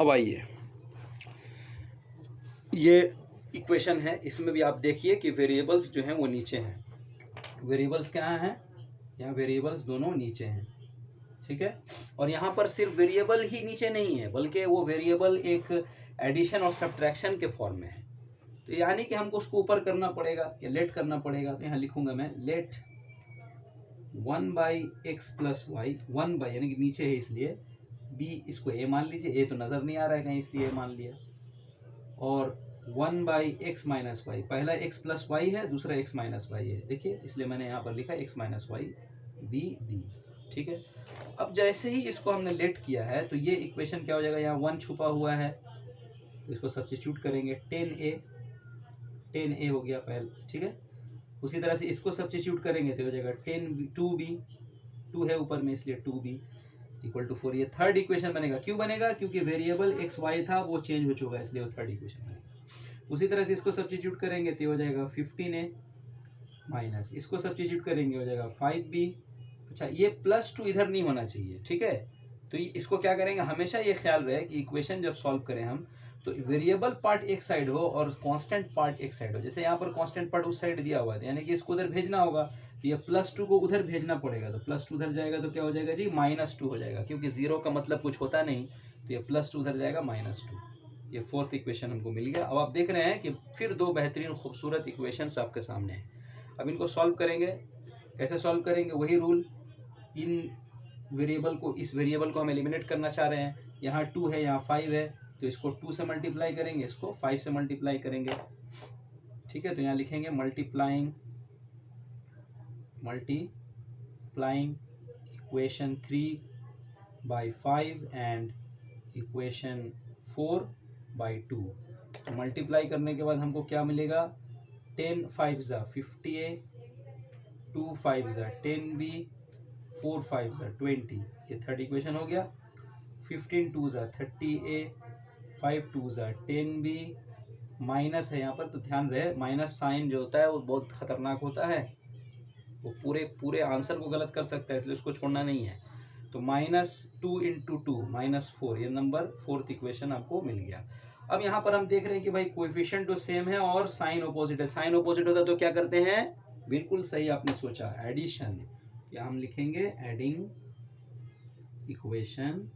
अब आइए, ये इक्वेशन है, इसमें भी आप देखिए कि वेरिएबल्स जो हैं वो नीचे हैं। वेरिएबल्स क्या हैं? यहाँ वेरिएबल्स दोनों नीचे हैं, ठीक है। और यहाँ पर सिर्फ वेरिएबल ही नीचे नहीं है, बल्कि वो वेरिएबल एक एडिशन और सब्ट्रैक्शन के फॉर्म में है। तो यानी कि हमको उसको ऊपर करना पड़ेगा या लेट करना पड़ेगा। तो यहाँ लिखूंगा मैं लेट 1/x + y, 1 यानी कि नीचे है इसलिए b, इसको a मान लीजिए, a तो नज़र नहीं आ रहा है कहीं इसलिए a मान लिया, और 1/x - y, पहला x + y है, दूसरा x - y है, देखिए इसलिए मैंने यहाँ पर लिखा x - y b, ठीक है। अब जैसे ही इसको हमने लेट किया है तो ये इक्वेशन क्या हो जाएगा, यहाँ 1 छुपा हुआ है तो इसको सब्स्टिट्यूट करेंगे, 10a हो गया पहले, ठीक है। उसी तरह से इसको सब्स्टिट्यूट करेंगे तो हो जाएगा 2b, 2 है ऊपर में इसलिए 2b = 4। ये थर्ड इक्वेशन बनेगा। क्यों बनेगा? क्योंकि वेरिएबल एक्स वाई था वो चेंज हो चुका है, इसलिए वो थर्ड इक्वेशन बनेगा। उसी तरह से इसको सब्स्टिट्यूट करेंगे तो हो जाएगा 15a माइनस, इसको सब्स्टिट्यूट करेंगे हो जाएगा 5b। अच्छा, ये +2 इधर नहीं होना चाहिए, ठीक है। तो इसको क्या करेंगे, हमेशा ये ख्याल रहे कि इक्वेशन जब सॉल्व करें हम तो वेरिएबल पार्ट एक साइड हो और कांस्टेंट पार्ट एक साइड हो। जैसे यहाँ पर कांस्टेंट पार्ट उस साइड दिया हुआ है यानी कि इसको उधर भेजना होगा, तो ये +2 को उधर भेजना पड़ेगा, तो +2 उधर जाएगा तो क्या हो जाएगा जी, -2 हो जाएगा, क्योंकि 0 का मतलब कुछ होता नहीं, तो ये +2 उधर जाएगा -2। ये फोर्थ इक्वेशन हमको मिल गया। अब आप देख रहे हैं कि फिर दो बेहतरीन खूबसूरत इक्वेशंस आपके सामने हैं। अब इनको सॉल्व करेंगे, कैसे सॉल्व करेंगे, वही रूल, इन वेरिएबल को, इस वेरिएबल को हम एलिमिनेट करना चाह रहे हैं। यहाँ 2 है, यहाँ 5 है, तो इसको 2 से मल्टीप्लाई करेंगे, इसको 5 से मल्टीप्लाई करेंगे, ठीक है। तो यहाँ लिखेंगे मल्टीप्लाइंग इक्वेशन 3/5 एंड इक्वेशन 4/2। तो मल्टीप्लाई करने के बाद हमको क्या मिलेगा, 10 5 = 50a, 2 5 = 10b, 4 5 = 20। ये थर्ड इक्वेशन हो गया। 15 2 = 30a, 5 2 = 10b, माइनस है यहाँ पर, तो ध्यान रहे माइनस साइन जो होता है वो बहुत खतरनाक होता है, वो पूरे आंसर को गलत कर सकता है, इसलिए उसको छोड़ना नहीं है। तो -2 × 2 -4, ये नंबर फोर्थ इक्वेशन आपको मिल गया। अब यहाँ पर हम देख रहे हैं कि भाई कोएफिशिएंट तो सेम है और साइन अपोजिट है। साइन अपोजिट होता है तो क्या करते हैं, बिल्कुल सही आपने सोचा, एडिशन। या हम लिखेंगे एडिंग इक्वेशन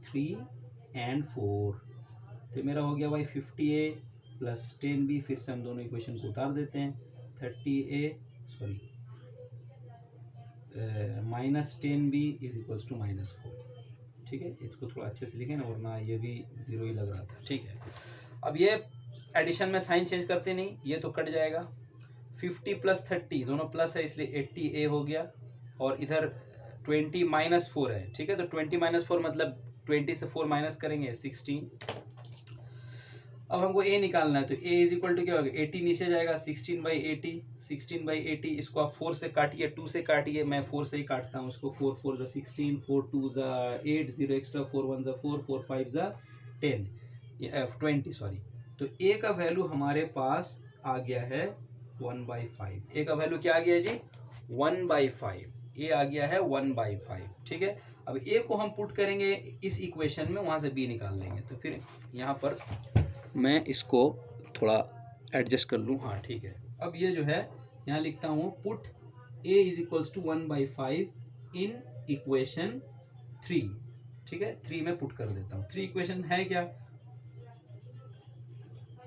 3 और 4। तो मेरा हो गया भाई 50a + 10b, फिर से हम दोनों इक्वेशन को उतार देते हैं, -10b = -4, ठीक है। इसको थोड़ा अच्छे से लिखें ना, वरना ये भी 0 ही लग रहा था, ठीक है। अब ये एडिशन में साइन चेंज करते नहीं, ये तो कट जाएगा। 50 + 30 दोनों प्लस है इसलिए 80a हो गया, और इधर 20 - 4 है, ठीक है। तो 20 - 4 मतलब 20 से 4 माइनस करेंगे, 16। अब हमको a निकालना है, तो a = क्या होगा, 80 नीचे जाएगा, 16/80, 16/80। इसको आप 4 से काटिए, 2 से काटिए, मैं 4 से ही काटता हूँ इसको। 4 4 = 16, 4 2 = 8, 0 एक्स्ट्रा, 4 1 = 4, 4 5 = 10, 20 सॉरी। तो a का वैल्यू हमारे पास आ गया है 1/5। a का वैल्यू क्या आ गया है जी, 1/5। a आ गया है 1/5, ठीक है। अब a को हम पुट करेंगे इस इक्वेशन में, वहाँ से b निकाल लेंगे। तो फिर यहाँ पर मैं इसको थोड़ा एडजस्ट कर लूँ, हाँ ठीक है। अब ये जो है यहाँ लिखता हूँ, पुट a = 1/5 इन इक्वेशन 3, ठीक है। 3 में पुट कर देता हूँ। 3 इक्वेशन है क्या,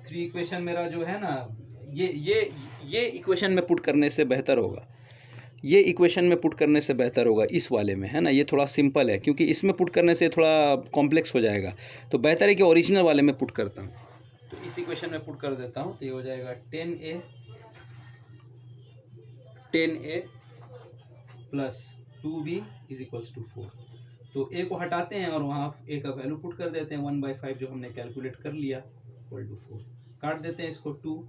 3 इक्वेशन मेरा जो है ना, ये इक्वेशन में पुट करने से बेहतर होगा, ये इक्वेशन में पुट करने से बेहतर होगा इस वाले में, है ना। ये थोड़ा सिंपल है, क्योंकि इसमें पुट करने से थोड़ा कॉम्प्लेक्स हो जाएगा, तो बेहतर है कि ओरिजिनल वाले में पुट करता हूँ। तो इस इक्वेशन में पुट कर देता हूँ, तो ये हो जाएगा 10a + 2b = 4। तो a को हटाते हैं और वहाँ a का वैल्यू पुट कर देते हैं, 1/5 जो हमने कैलकुलेट कर लिया = 4। काट देते हैं इसको, 2